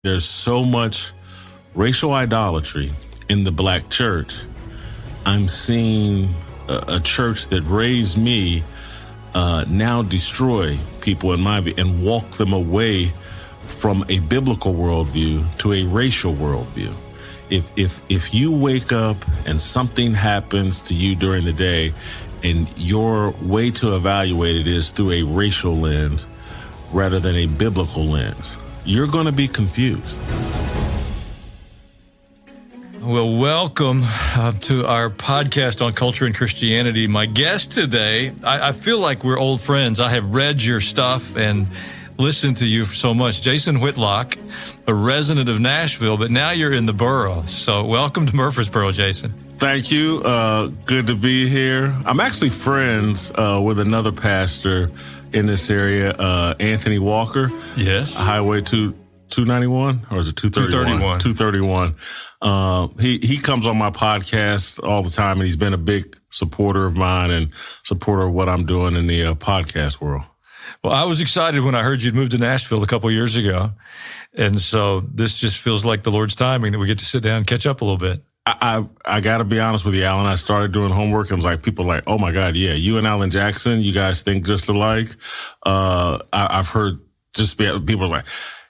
There's so much racial idolatry in the black church. I'm seeing a church that raised me now destroy people in my view and walk them away from a biblical worldview to a racial worldview. If you wake up and something happens to you during the day and your way to evaluate it is through a racial lens rather than a biblical lens, you're going to be confused. Well, welcome to our podcast on culture and Christianity. My guest today, I feel like we're old friends. I have read your stuff and listened to you so much. Jason Whitlock, a resident of Nashville, but now you're in the borough. So welcome to Murfreesboro, Jason. Thank you. Good to be here. I'm actually friends with another pastor in this area, Anthony Walker. Yes. Highway 291, or is it 231? 231. He comes on my podcast all the time, and he's been a big supporter of mine and supporter of what I'm doing in the podcast world. Well, I was excited when I heard you'd moved to Nashville a couple of years ago. And so this just feels like the Lord's timing that we get to sit down and catch up a little bit. I got to be honest with you, Alan. I started doing homework and was like, people are like, oh my God, yeah, you and Alan Jackson, you guys think just alike. I've heard people are like,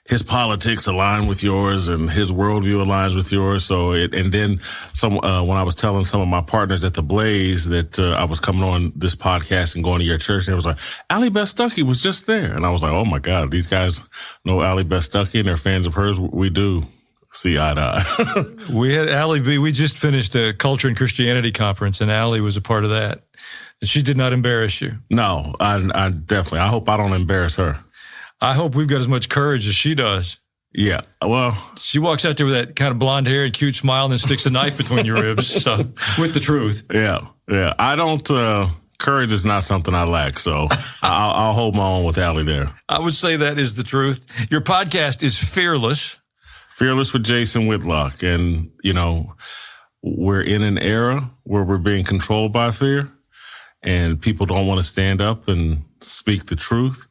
his politics align with yours and his worldview aligns with yours. So and then when I was telling some of my partners at the Blaze that I was coming on this podcast and going to your church, and it was like, Allie Beth Stuckey was just there. And I was like, oh my God, these guys know Allie Beth Stuckey and they're fans of hers. We do see eye to eye. We had Allie B. We just finished a Culture and Christianity conference, and Allie was a part of that. And she did not embarrass you. No, I definitely. I hope I don't embarrass her. I hope we've got as much courage as she does. Yeah, well, she walks out there with that kind of blonde hair and cute smile and then sticks a knife between your ribs. So, with the truth. Yeah. I don't, courage is not something I lack. So I'll hold my own with Allie there. I would say that is the truth. Your podcast is Fearless. Fearless with Jason Whitlock. And, we're in an era where we're being controlled by fear and people don't want to stand up and speak the truth.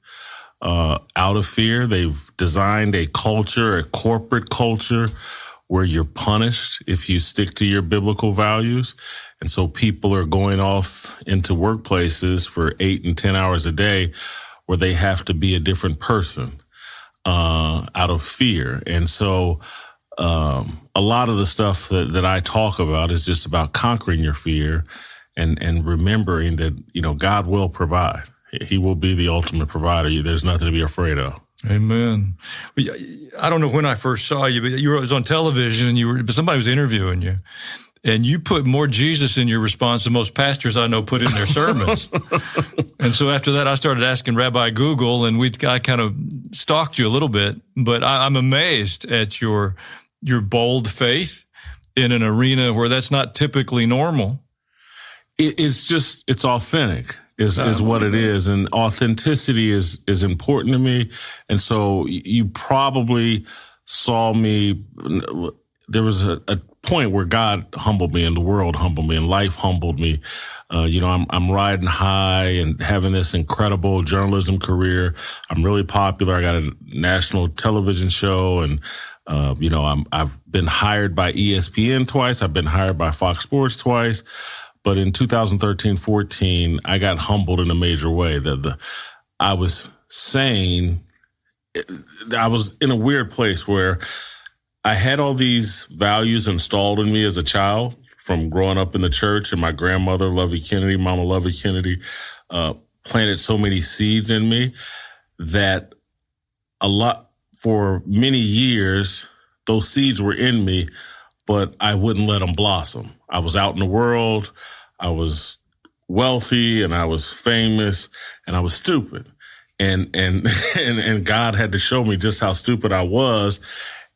Out of fear, they've designed a corporate culture where you're punished if you stick to your biblical values. And so people are going off into workplaces for 8 and 10 hours a day where they have to be a different person, out of fear. And so, a lot of the stuff that I talk about is just about conquering your fear and remembering that, God will provide. He will be the ultimate provider. There's nothing to be afraid of. Amen. I don't know when I first saw you, but it was on television, and somebody was interviewing you, and you put more Jesus in your response than most pastors I know put in their sermons. And so after that, I started asking Rabbi Google, and I kind of stalked you a little bit. But I'm amazed at your bold faith in an arena where that's not typically normal. It's authentic. Is what it is. And authenticity is important to me. And so you probably saw me, there was a point where God humbled me and the world humbled me and life humbled me. I'm riding high and having this incredible journalism career. I'm really popular. I got a national television show and, I've been hired by ESPN twice. I've been hired by Fox Sports twice. But in 2013-14, I got humbled in a major way. I was in a weird place where I had all these values installed in me as a child from growing up in the church, and my grandmother, Lovey Kennedy, Mama Lovey Kennedy, planted so many seeds in me that for many years, those seeds were in me, but I wouldn't let them blossom. I was out in the world, I was wealthy, and I was famous, and I was stupid. And God had to show me just how stupid I was.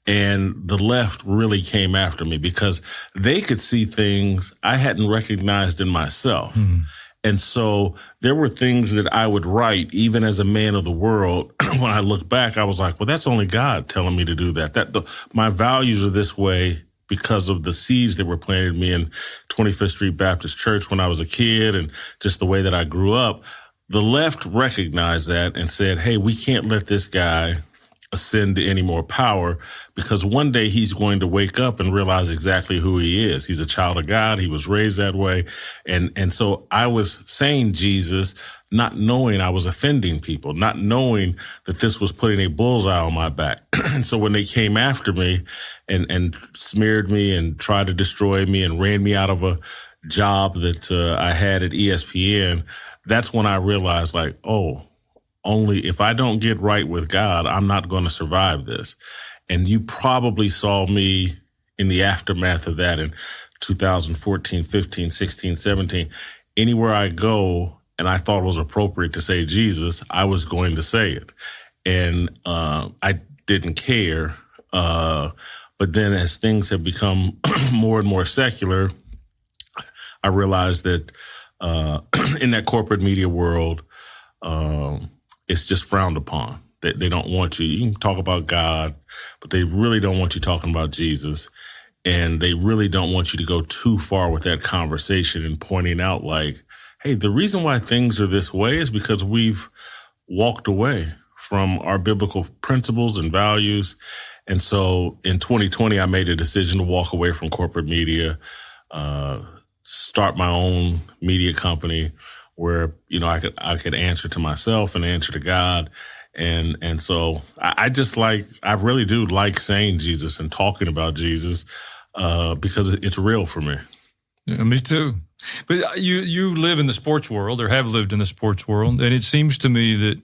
And the left really came after me because they could see things I hadn't recognized in myself. Mm-hmm. And so there were things that I would write, even as a man of the world. When I look back, I was like, well, that's only God telling me to do that. My values are this way because of the seeds that were planted in me in 25th Street Baptist Church when I was a kid and just the way that I grew up. The left recognized that and said, hey, we can't let this guy ascend to any more power, because one day he's going to wake up and realize exactly who he is. He's a child of God. He was raised that way. And so I was saying Jesus, not knowing I was offending people, not knowing that this was putting a bullseye on my back. And so when they came after me and smeared me and tried to destroy me and ran me out of a job that I had at ESPN, that's when I realized, like, oh, only if I don't get right with God, I'm not going to survive this. And you probably saw me in the aftermath of that in 2014, 15, 16, 17. Anywhere I go and I thought it was appropriate to say Jesus, I was going to say it. And I didn't care. But then as things have become more and more secular, I realized that in that corporate media world, it's just frowned upon. They don't want you. You can talk about God, but they really don't want you talking about Jesus. And they really don't want you to go too far with that conversation and pointing out, like, hey, the reason why things are this way is because we've walked away from our biblical principles and values. And so in 2020, I made a decision to walk away from corporate media, start my own media company where, you know, I could answer to myself and answer to God. And so I really do like saying Jesus and talking about Jesus, because it's real for me. Yeah, me too. But you live in the sports world, or have lived in the sports world, and it seems to me that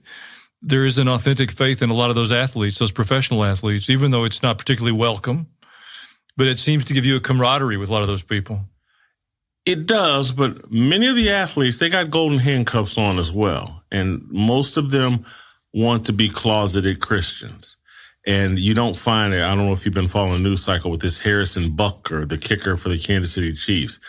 there is an authentic faith in a lot of those athletes, those professional athletes, even though it's not particularly welcome, but it seems to give you a camaraderie with a lot of those people. It does, but many of the athletes, they got golden handcuffs on as well. And most of them want to be closeted Christians. And you don't find it. I don't know if you've been following the news cycle with this Harrison Butker, the kicker for the Kansas City Chiefs.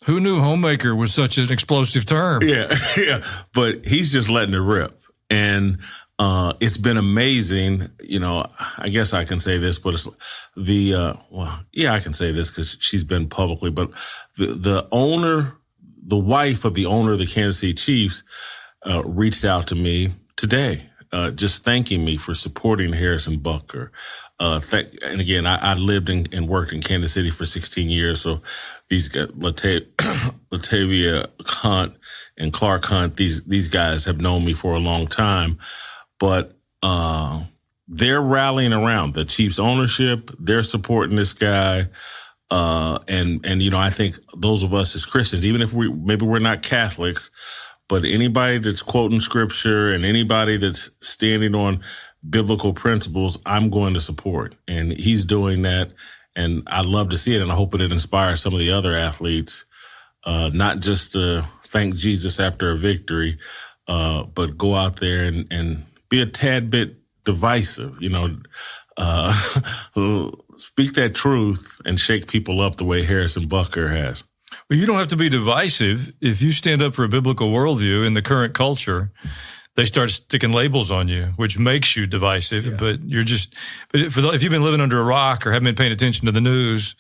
Who knew homemaker was such an explosive term? Yeah, yeah. But he's just letting it rip. And it's been amazing. You know, I guess I can say this, but it's I can say this because she's been publicly, but the wife of the owner of the Kansas City Chiefs, reached out to me today, just thanking me for supporting Harrison Butker. And again, I lived and worked in Kansas City for 16 years. So these guys, Latavia Hunt and Clark Hunt, these guys have known me for a long time. But they're rallying around the Chiefs ownership. They're supporting this guy. And you know, I think those of us as Christians, even if we're not Catholics, but anybody that's quoting scripture and anybody that's standing on biblical principles, I'm going to support. And he's doing that. And I love to see it. And I hope it inspires some of the other athletes, not just to thank Jesus after a victory, but go out there and be a tad bit divisive, you know, speak that truth and shake people up the way Harrison Butker has. Well, you don't have to be divisive. If you stand up for a biblical worldview in the current culture, they start sticking labels on you, which makes you divisive. Yeah. But if you've been living under a rock or haven't been paying attention to the news,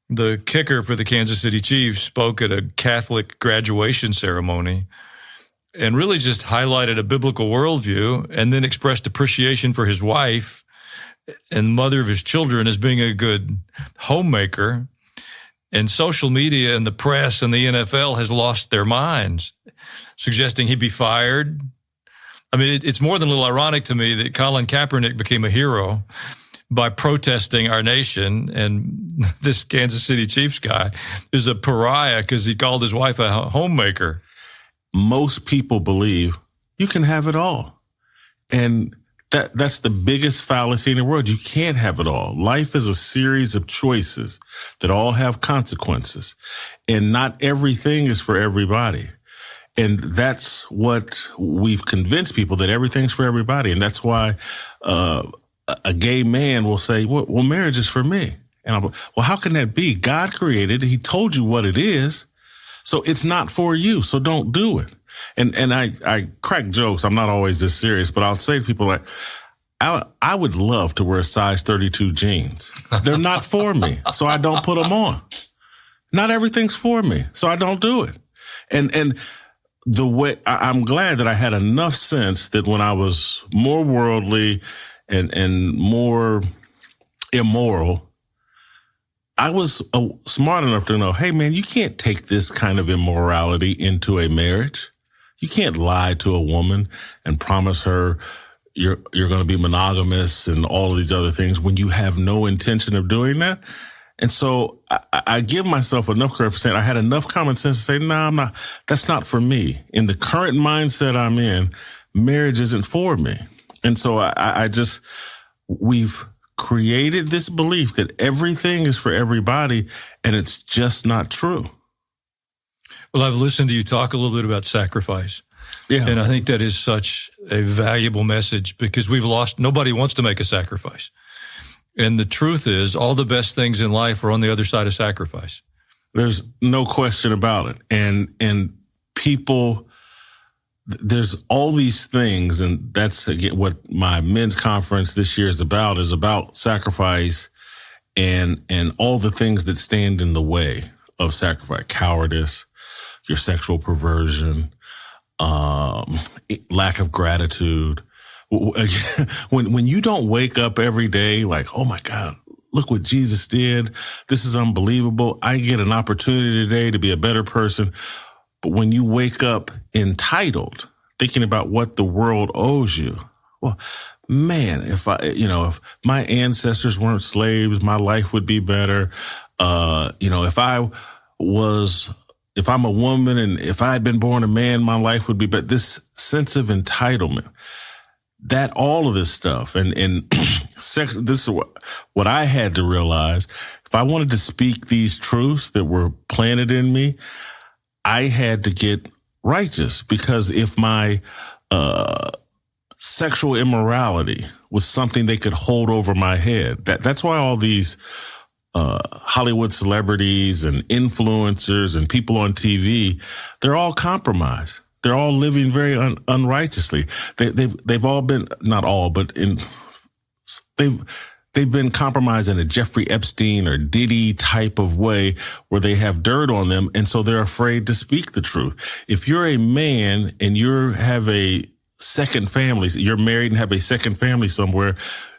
the kicker for the Kansas City Chiefs spoke at a Catholic graduation ceremony and really just highlighted a biblical worldview and then expressed appreciation for his wife and mother of his children as being a good homemaker. And social media and the press and the NFL has lost their minds, suggesting he be fired. I mean, it's more than a little ironic to me that Colin Kaepernick became a hero by protesting our nation, and this Kansas City Chiefs guy is a pariah because he called his wife a homemaker. Most people believe you can have it all. And that's the biggest fallacy in the world. You can't have it all. Life is a series of choices that all have consequences. And not everything is for everybody. And that's what we've convinced people, that everything's for everybody. And that's why a gay man will say, well, marriage is for me. And I'm like, well, how can that be? God created it. He told you what it is. So it's not for you. So don't do it. And I crack jokes. I'm not always this serious, but I'll say to people like, I would love to wear size 32 jeans. They're not for me, so I don't put them on. Not everything's for me, so I don't do it. And I'm glad that I had enough sense that when I was more worldly and more immoral, I was smart enough to know, hey man, you can't take this kind of immorality into a marriage. You can't lie to a woman and promise her you're going to be monogamous and all of these other things when you have no intention of doing that. And so I give myself enough credit for saying I had enough common sense to say, nah, I'm not, that's not for me. In the current mindset I'm in, marriage isn't for me. And so we've created this belief that everything is for everybody, and it's just not true. Well, I've listened to you talk a little bit about sacrifice. Yeah. And I think that is such a valuable message because nobody wants to make a sacrifice. And the truth is, all the best things in life are on the other side of sacrifice. There's no question about it. And people, there's all these things, and that's again what my men's conference this year is about sacrifice and all the things that stand in the way of sacrifice: cowardice, your sexual perversion, lack of gratitude. When you don't wake up every day like, oh my God, look what Jesus did. This is unbelievable. I get an opportunity today to be a better person. But when you wake up entitled, thinking about what the world owes you, well, man, if my ancestors weren't slaves, my life would be better. If I'm a woman and if I had been born a man, my life would be better. This sense of entitlement, that all of this stuff and sex, this is what I had to realize. If I wanted to speak these truths that were planted in me, I had to get righteous, because if my sexual immorality was something they could hold over my head, that's why all these Hollywood celebrities and influencers and people on TV, they're all compromised. They're all living very unrighteously. They've all been, not all, but they've been compromised in a Jeffrey Epstein or Diddy type of way where they have dirt on them. And so they're afraid to speak the truth. If you're a man and you have a second family, you're married and have a second family somewhere,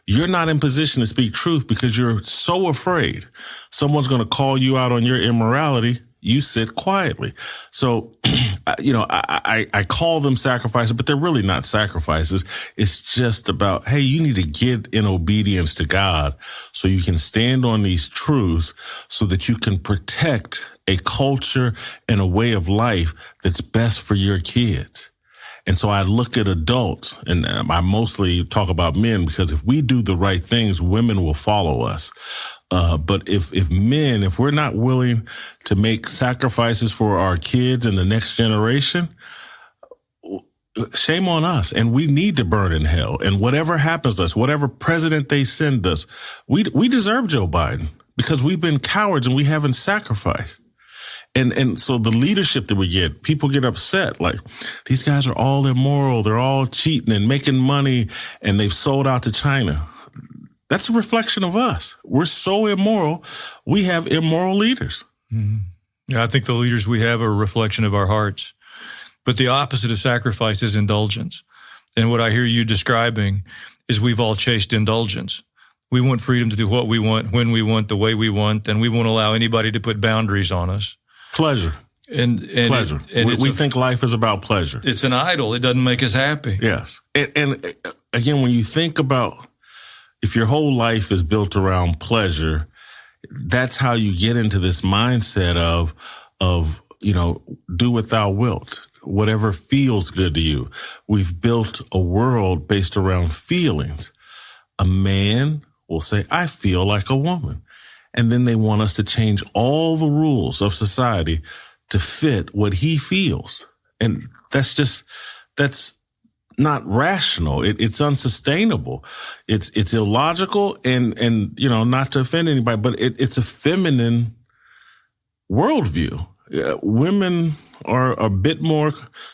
you're not in position to speak truth because you're so afraid someone's going to call you out on your immorality. You sit quietly. So, I call them sacrifices, but they're really not sacrifices. It's just about, hey, you need to get in obedience to God so you can stand on these truths so that you can protect a culture and a way of life that's best for your kids. And so I look at adults, and I mostly talk about men, because if we do the right things, women will follow us. But if we're not willing to make sacrifices for our kids and the next generation, shame on us. And we need to burn in hell. And whatever happens to us, whatever president they send us, we deserve Joe Biden because we've been cowards and we haven't sacrificed. And so the leadership that we get, people get upset. Like, these guys are all immoral. They're all cheating and making money, and they've sold out to China. That's a reflection of us. We're so immoral. We have immoral leaders. Mm-hmm. Yeah, I think the leaders we have are a reflection of our hearts. But the opposite of sacrifice is indulgence. And what I hear you describing is we've all chased indulgence. We want freedom to do what we want, when we want, the way we want, and we won't allow anybody to put boundaries on us. Pleasure. And pleasure. We think life is about pleasure. It's an idol. It doesn't make us happy. Yes. And again, when you think about if your whole life is built around pleasure, that's how you get into this mindset of do what thou wilt, whatever feels good to you. We've built a world based around feelings. A man will say, I feel like a woman. And then they want us to change all the rules of society to fit what he feels. And that's not rational. It's unsustainable. It's illogical and not to offend anybody, but it's a feminine worldview. Women are a bit more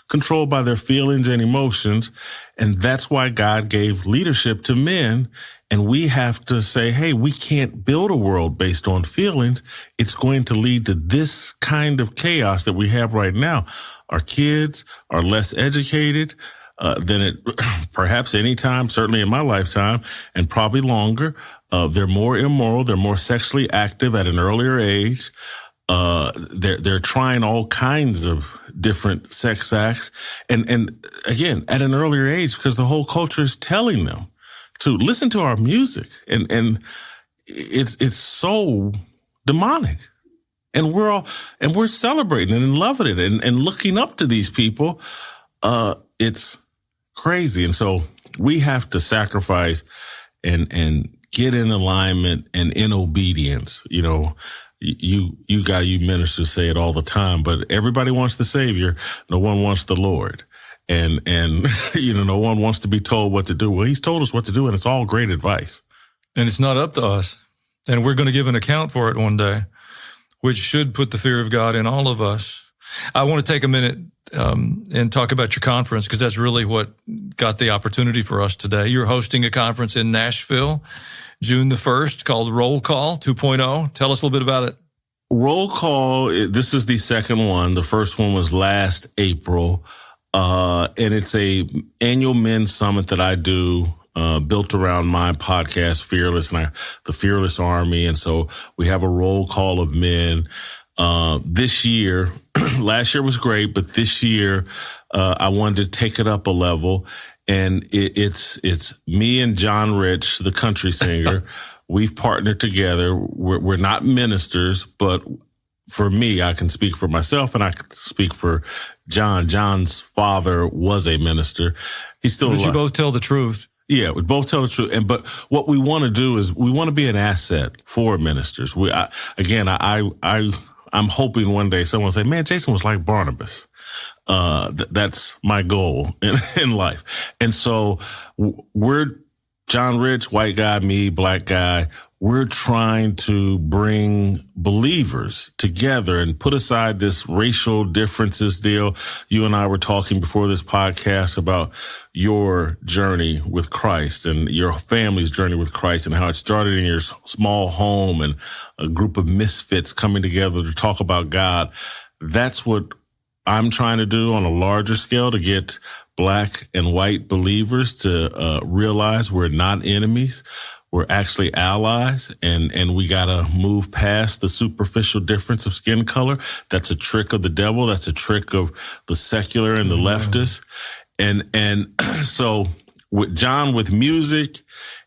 controlled by their feelings and emotions. And that's why God gave leadership to men And we have to say, hey, we can't build a world based on feelings. It's going to lead to this kind of chaos that we have right now. Our kids are less educated than it perhaps any time, certainly in my lifetime, and probably longer. They're more immoral. They're more sexually active at an earlier age. They're trying all kinds of different sex acts. And again, at an earlier age, because the whole culture is telling them to listen to our music. And it's so demonic. And we're celebrating and loving it and looking up to these people. It's crazy. And so we have to sacrifice and get in alignment and in obedience. You know, you ministers say it all the time, but everybody wants the Savior. No one wants the Lord. And you know, no one wants to be told what to do. Well, he's told us what to do, and it's all great advice. And it's not up to us. And we're going to give an account for it one day, which should put the fear of God in all of us. I want to take a minute and talk about your conference, because that's really what got the opportunity for us today. You're hosting a conference in Nashville, June the 1st, called Roll Call 2.0. Tell us a little bit about it. Roll Call, this is the second one. The first one was last April. And it's a annual men's summit that I do, built around my podcast, Fearless, and the Fearless Army. And so we have a roll call of men. This year, last year was great, but this year, I wanted to take it up a level. And it's me and John Rich, the country singer. We've partnered together. We're not ministers, but for me, I can speak for myself and I can speak for John. John's father was a minister. He's still alive. You both tell the truth. Yeah, we both tell the truth. But what we want to do is we want to be an asset for ministers. I'm hoping one day someone will say, man, Jason was like Barnabas. That's my goal in life. And so we're John Rich, white guy, me, black guy. We're trying to bring believers together and put aside this racial differences deal. You and I were talking before this podcast about your journey with Christ and your family's journey with Christ and how it started in your small home and a group of misfits coming together to talk about God. That's what I'm trying to do on a larger scale, to get black and white believers to realize we're not enemies. We're actually allies, and we got to move past the superficial difference of skin color. That's a trick of the devil. That's a trick of the secular and the leftists. And so with John with music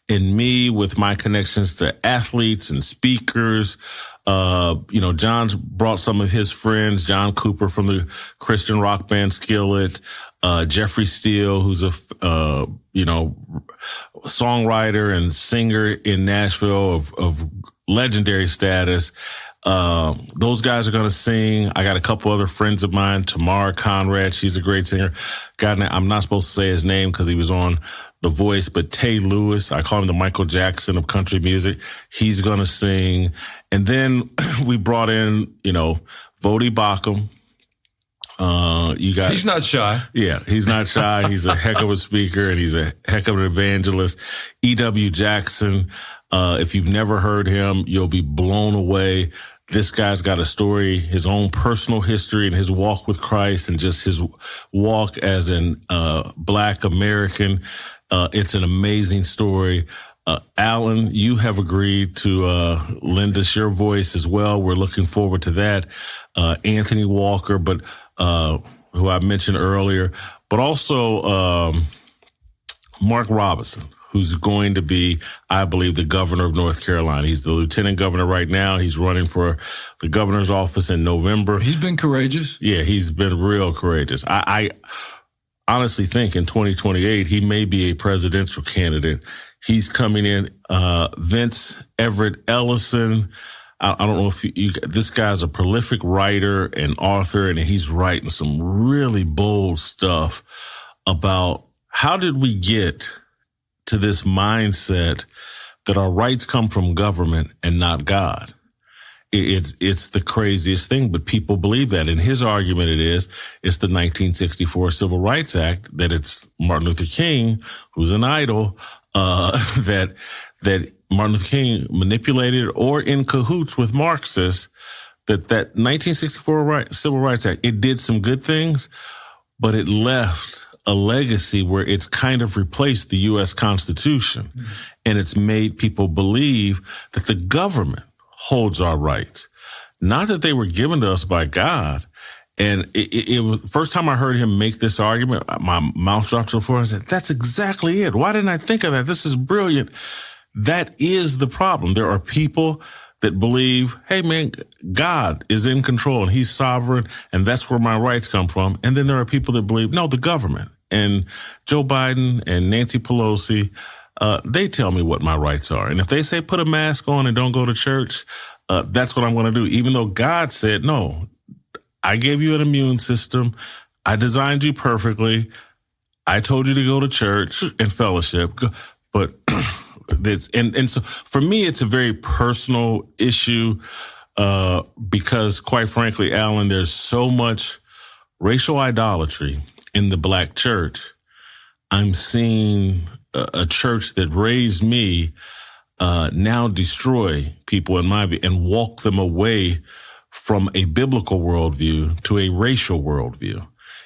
and me with my connections to athletes and speakers, John's brought some of his friends, John Cooper from the Christian rock band Skillet, Jeffrey Steele, who's a, songwriter and singer in Nashville of legendary status. Those guys are going to sing. I got a couple other friends of mine, Tamara Conrad. She's a great singer. I'm not supposed to say his name because he was on The Voice, but Tay Lewis, I call him the Michael Jackson of country music. He's going to sing. And then we brought in, Vodi Bakum. He's not shy. Yeah, he's not shy. He's a heck of a speaker and he's a heck of an evangelist. E.W. Jackson. If you've never heard him, you'll be blown away. This guy's got a story, his own personal history and his walk with Christ and just his walk as an Black American. It's an amazing story. Alan, you have agreed to lend us your voice as well. We're looking forward to that. Anthony Walker, who I mentioned earlier, but also Mark Robinson, who's going to be, I believe, the governor of North Carolina. He's the lieutenant governor right now. He's running for the governor's office in November. He's been courageous. Yeah, he's been real courageous. I honestly think in 2028, he may be a presidential candidate. He's coming in. Vince Everett Ellison. I don't know if this guy's a prolific writer and author, and he's writing some really bold stuff about how did we get to this mindset that our rights come from government and not God. It's the craziest thing, but people believe that. And his argument it's the 1964 Civil Rights Act, that it's Martin Luther King, who's an idol, that Martin Luther King manipulated or in cahoots with Marxists, that 1964 Civil Rights Act, it did some good things, but it left a legacy where it's kind of replaced the U.S. Constitution. Mm-hmm. And it's made people believe that the government holds our rights, not that they were given to us by God. And it was first time I heard him make this argument, my mouth dropped to the floor. I said, that's exactly it. Why didn't I think of that? This is brilliant. That is the problem. There are people that believe, hey man, God is in control and he's sovereign and that's where my rights come from. And then there are people that believe, no, the government and Joe Biden and Nancy Pelosi, they tell me what my rights are. And if they say put a mask on and don't go to church, that's what I'm going to do. Even though God said, no, I gave you an immune system. I designed you perfectly. I told you to go to church and fellowship, but and so for me, it's a very personal issue, because quite frankly, Alan, there's so much racial idolatry in the Black church. I'm seeing a church that raised me, now destroy people in my view and walk them away from a biblical worldview to a racial worldview.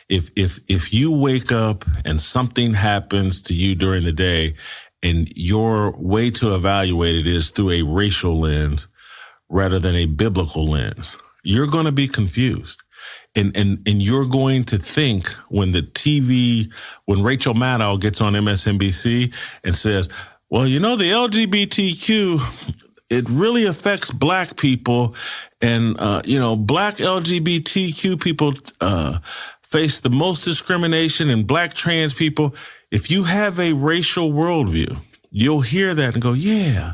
If you wake up and something happens to you during the day and your way to evaluate it is through a racial lens rather than a biblical lens, you're going to be confused. And you're going to think when Rachel Maddow gets on MSNBC and says, well, the LGBTQ, it really affects Black people. And, Black LGBTQ people face the most discrimination, and Black trans people. If you have a racial worldview, you'll hear that and go, yeah,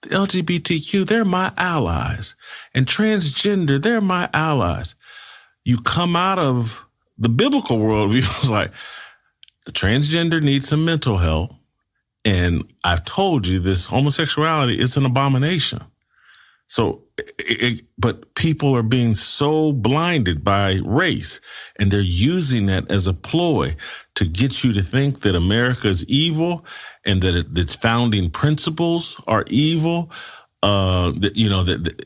the LGBTQ, they're my allies. And transgender, they're my allies. You come out of the biblical worldview, it's like, the transgender needs some mental help. And I've told you this homosexuality is an abomination. So, but people are being so blinded by race, and they're using that as a ploy to get you to think that America is evil and that its founding principles are evil. That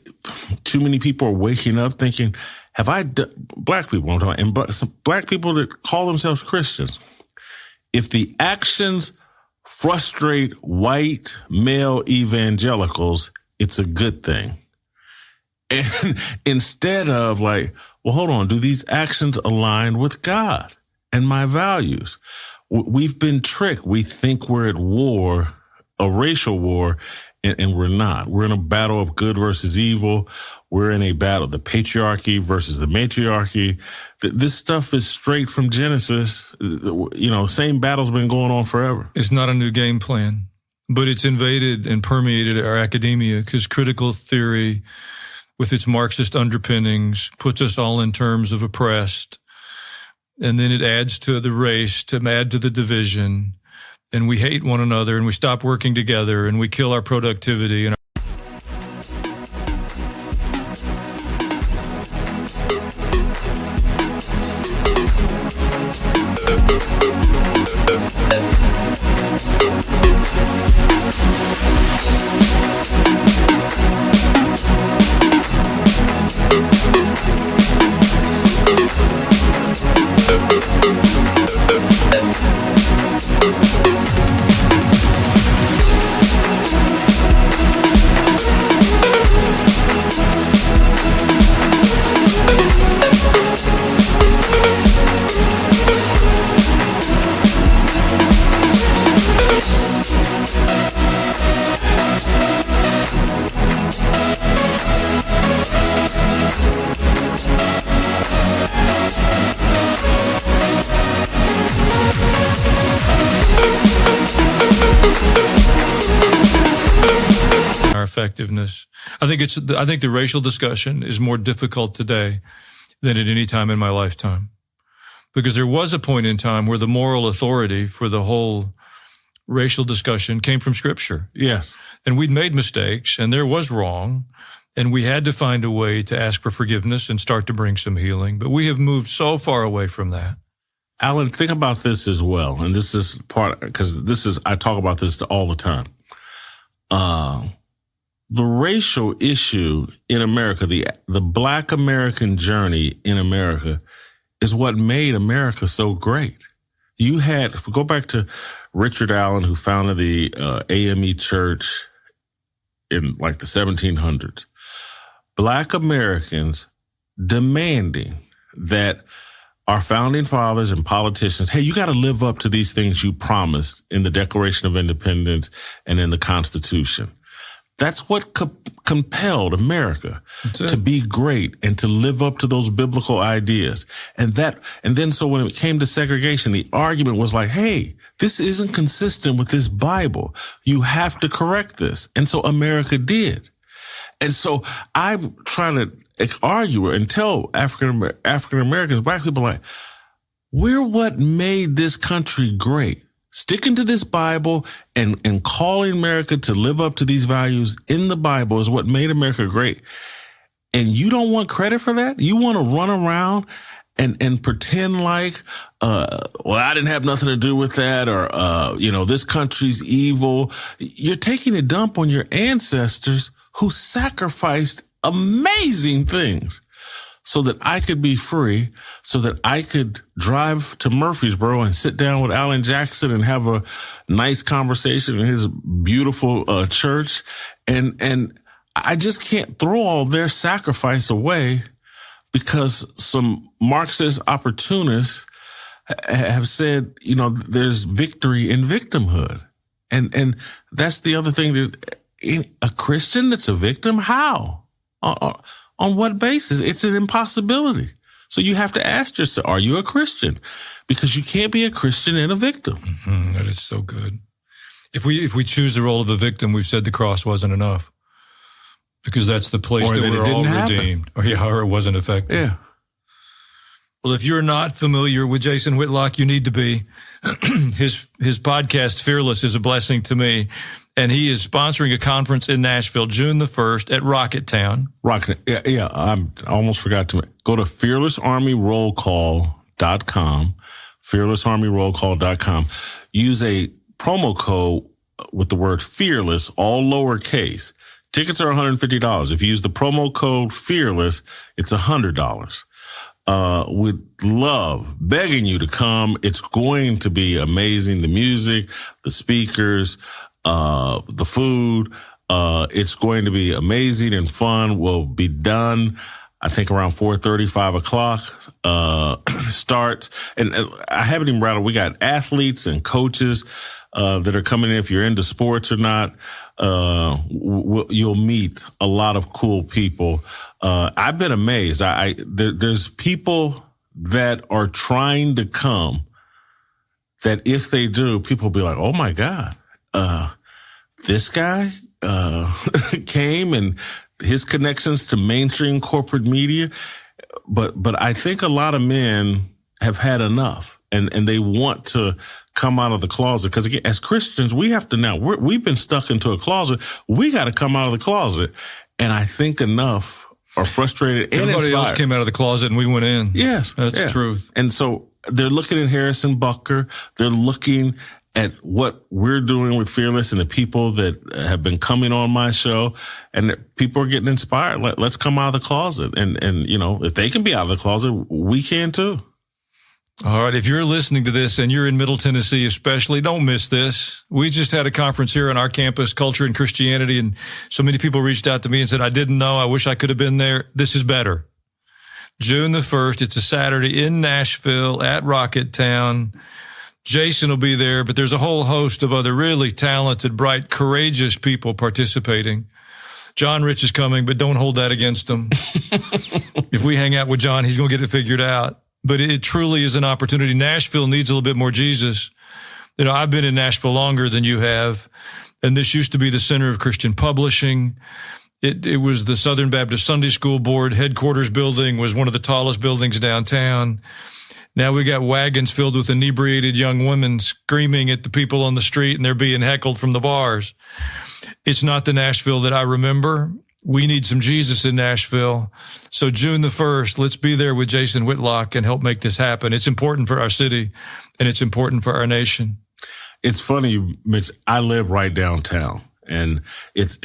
too many people are waking up thinking, have I done, Black people, I'm talking, and some Black people that call themselves Christians, if the actions frustrate white male evangelicals, it's a good thing. And instead of like, well, hold on, do these actions align with God and my values? We've been tricked. We think we're at war, a racial war, and we're not. We're in a battle of good versus evil. We're in a battle, the patriarchy versus the matriarchy. This stuff is straight from Genesis. Same battle's been going on forever. It's not a new game plan, but it's invaded and permeated our academia because critical theory, with its Marxist underpinnings, puts us all in terms of oppressed. And then it adds to the race, to add to the division. And we hate one another, and we stop working together, and we kill our productivity. And effectiveness. I think the racial discussion is more difficult today than at any time in my lifetime, because there was a point in time where the moral authority for the whole racial discussion came from Scripture. Yes. And we'd made mistakes, and there was wrong, and we had to find a way to ask for forgiveness and start to bring some healing. But we have moved so far away from that. Alan, think about this as well. And this is I talk about this all the time. The racial issue in America, the Black American journey in America is what made America so great. If we go back to Richard Allen, who founded the AME Church in like the 1700s, Black Americans demanding that our founding fathers and politicians, hey, you got to live up to these things you promised in the Declaration of Independence and in the Constitution. That's what compelled America to be great and to live up to those biblical ideas. And then so when it came to segregation, the argument was like, hey, this isn't consistent with this Bible. You have to correct this. And so America did. And so I'm trying to argue and tell African Americans, Black people, like, we're what made this country great. Sticking to this Bible and calling America to live up to these values in the Bible is what made America great. And you don't want credit for that? You want to run around and pretend like, well, I didn't have nothing to do with that, or, this country's evil. You're taking a dump on your ancestors who sacrificed amazing things so that I could be free, so that I could drive to Murfreesboro and sit down with Alan Jackson and have a nice conversation in his beautiful church. And I just can't throw all their sacrifice away because some Marxist opportunists have said, there's victory in victimhood. And that's the other thing. A Christian that's a victim? How? On what basis? It's an impossibility. So you have to ask yourself, are you a Christian? Because you can't be a Christian and a victim. Mm-hmm. That is so good. If we choose the role of a victim, we've said the cross wasn't enough. Because that's the place that we're all redeemed. Or it wasn't effective. Yeah. Well, if you're not familiar with Jason Whitlock, you need to be. His podcast, Fearless, is a blessing to me. And he is sponsoring a conference in Nashville, June the 1st at Rocketown. Yeah. I almost forgot to go to fearlessarmyrollcall.com, fearlessarmyrollcall.com. Use a promo code with the word fearless, all lowercase. Tickets are $150. If you use the promo code fearless, it's $100. We'd love begging you to come. It's going to be amazing. The music, the speakers, the food, it's going to be amazing and fun. We'll be done, I think, around 4:30, 5 o'clock, starts. And I haven't even rattled. We got athletes and coaches, that are coming in. If you're into sports or not, you'll meet a lot of cool people. I've been amazed. There's people that are trying to come that if they do, people will be like, oh my God. This guy came and his connections to mainstream corporate media. But I think a lot of men have had enough and they want to come out of the closet. Because again, as Christians, we have to now, we've been stuck into a closet. We got to come out of the closet. And I think enough are frustrated and everybody inspired. else came out of the closet and we went in. Yes. That's the truth. And so they're looking at Harrison Bucker. They're looking at what we're doing with Fearless and the people that have been coming on my show, and people are getting inspired. Let's come out of the closet. And if they can be out of the closet, we can too. All right. If you're listening to this and you're in Middle Tennessee, especially, don't miss this. We just had a conference here on our campus, Culture and Christianity. And so many people reached out to me and said, I didn't know. I wish I could have been there. This is better. June the 1st. It's a Saturday in Nashville at Rocketown. Jason will be there, but there's a whole host of other really talented, bright, courageous people participating. John Rich is coming, but don't hold that against him. If we hang out with John, he's going to get it figured out. But it truly is an opportunity. Nashville needs a little bit more Jesus. I've been in Nashville longer than you have, and this used to be the center of Christian publishing. It was the Southern Baptist Sunday School Board headquarters building, was one of the tallest buildings downtown. Now we got wagons filled with inebriated young women screaming at the people on the street, and they're being heckled from the bars. It's not the Nashville that I remember. we need some Jesus in Nashville. So June the 1st, let's be there with Jason Whitlock and help make this happen. It's important for our city and it's important for our nation. It's funny, Mitch, I live right downtown and it's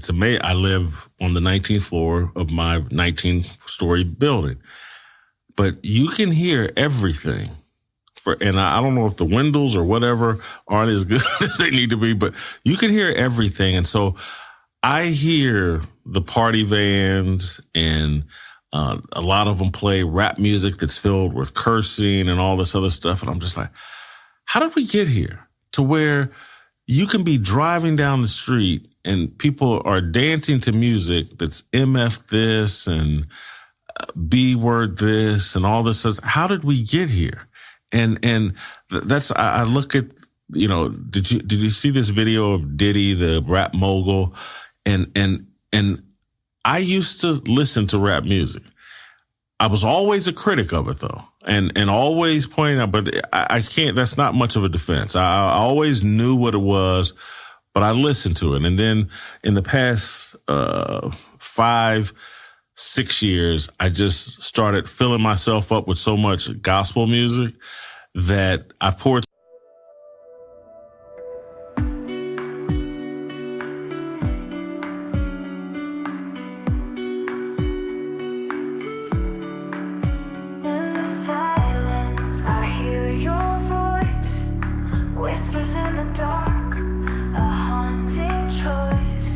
amazing. I live on the 19th floor of my 19-story building, but you can hear everything. And I don't know if the windows or whatever aren't as good as they need to be, but you can hear everything. And so I hear the party vans and a lot of them play rap music that's filled with cursing and all this other stuff. And I'm just like, how did we get here to where you can be driving down the street and people are dancing to music that's MF this and B word this and all this stuff? How did we get here? And that's, I look at, did you see this video of Diddy, the rap mogul? And I used to listen to rap music. I was always a critic of it though. And always pointing out, but I can't, that's not much of a defense. I always knew what it was, but I listened to it. And then in the past, 5-6 years, I just started filling myself up with so much gospel music that I poured. Whispers in the dark, a haunting choice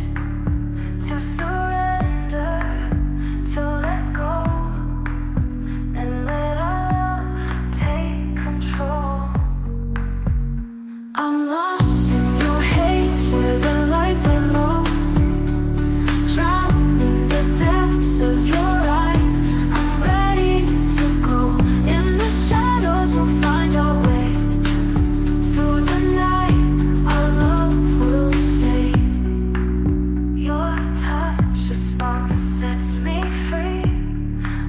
to surrender, to let go, and let our love take control. I'm lost in your haze where the lights are low, drowned in the depths of your eyes. I'm ready to go, in the shadows we'll find our way. Through the night, our love will stay. Your touch, a spark that sets me free,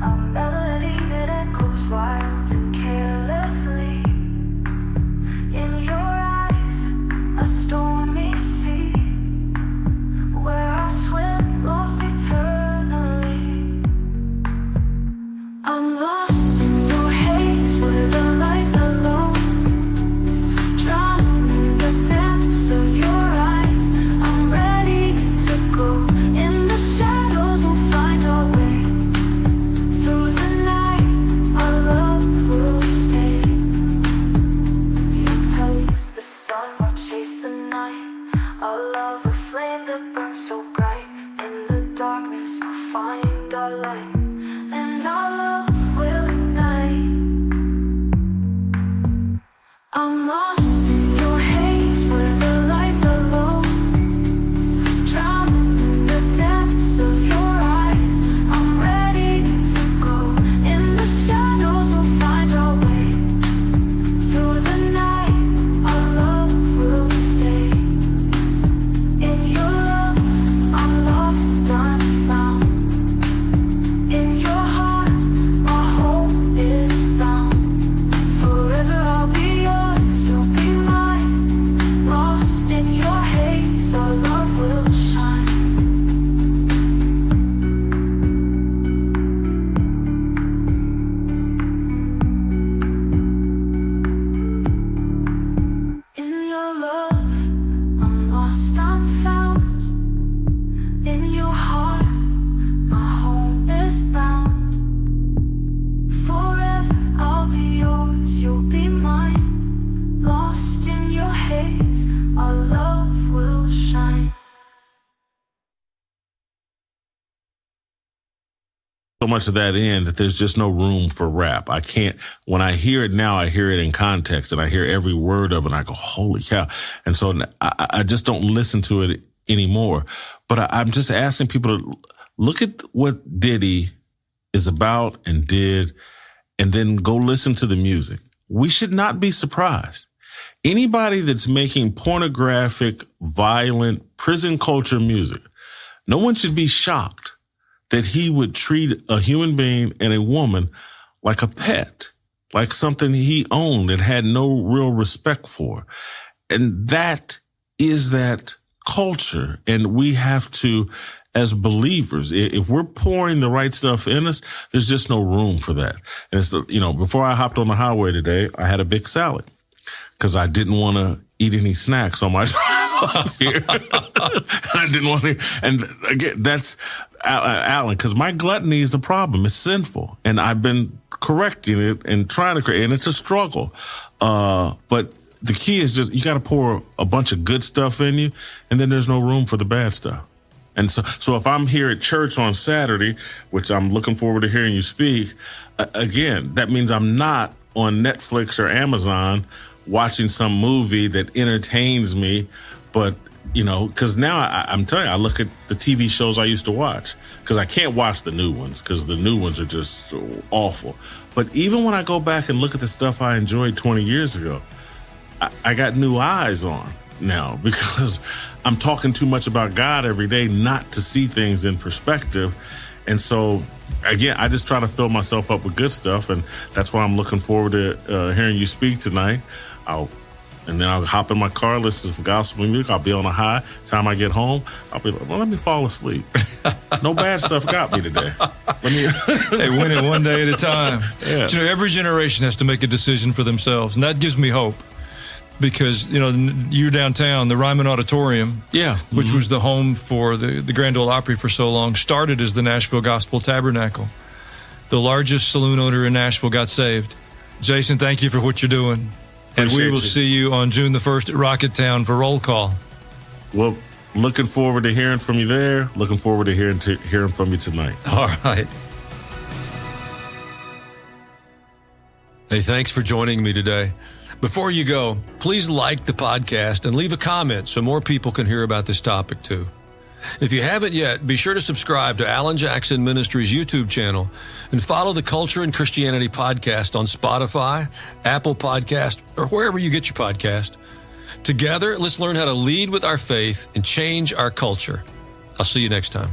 a melody that echoes wild and carelessly. In your eyes, a stormy sea, where I'll swim lost eternally. I'm lost in your haze where the lights are low, drowned in the depths of your eyes. I'm ready to go, in the shadows we'll find our way. Through the night, our love will stay. You taste the sun, we'll chase the night. Our love a flame that burns so bright. In the darkness we'll find our light, and our love will ignite. I'm lost in your haze where the lights are low, drowning in the depths of your eyes. I'm ready to go, in the shadows we'll find our way. Through the night, our love will stay. In your love, I'm lost, I'm found. In your heart, my home is bound. Forever I'll be yours, you'll be mine. Lost in your haze, our love will shine. In your love, I'm lost, I'm found. In your heart, my home is bound. Forever I'll be yours, you'll be mine. Lost in your haze, our love will shine. So much of that in that there's just no room for rap. I can't, when I hear it now, I hear it in context and I hear every word of it and I go, holy cow. And so I just don't listen to it anymore. But I'm just asking people to look at what Diddy is about and did, and then go listen to the music. We should not be surprised. Anybody that's making pornographic, violent, prison culture music, no one should be shocked that he would treat a human being and a woman like a pet, like something he owned and had no real respect for. And that is that culture, and we have to, as believers, if we're pouring the right stuff in us, there's just no room for that. And it's, before I hopped on the highway today, I had a big salad because I didn't want to eat any snacks on my drive up here. I didn't want to, and again, that's Alan, because my gluttony is the problem. It's sinful, and I've been correcting it and trying to create, and it's a struggle. But the key is just, you got to pour a bunch of good stuff in you, and then there's no room for the bad stuff. And so if I'm here at church on Saturday, which I'm looking forward to hearing you speak, again, that means I'm not on Netflix or Amazon watching some movie that entertains me, but because now I'm telling you, I look at the TV shows I used to watch, because I can't watch the new ones because the new ones are just so awful. But even when I go back and look at the stuff I enjoyed 20 years ago, I got new eyes on now, because I'm talking too much about God every day not to see things in perspective. And so, again, I just try to fill myself up with good stuff, and that's why I'm looking forward to hearing you speak tonight. And then I'll hop in my car, listen to some gospel music. I'll be on a high. Time I get home, I'll be like, well, let me fall asleep. No bad stuff got me today. Hey, win it one day at a time. Yeah. Every generation has to make a decision for themselves, and that gives me hope. Because, you're downtown, the Ryman Auditorium, which was the home for the Grand Ole Opry for so long, started as the Nashville Gospel Tabernacle. The largest saloon owner in Nashville got saved. Jason, thank you for what you're doing. And we will see you on June the 1st at Rocketown for roll call. Well, looking forward to hearing from you there. Looking forward to hearing from you tonight. All right. Hey, thanks for joining me today. Before you go, please like the podcast and leave a comment so more people can hear about this topic too. If you haven't yet, be sure to subscribe to Alan Jackson Ministries YouTube channel and follow the Culture and Christianity podcast on Spotify, Apple Podcast, or wherever you get your podcast. Together, let's learn how to lead with our faith and change our culture. I'll see you next time.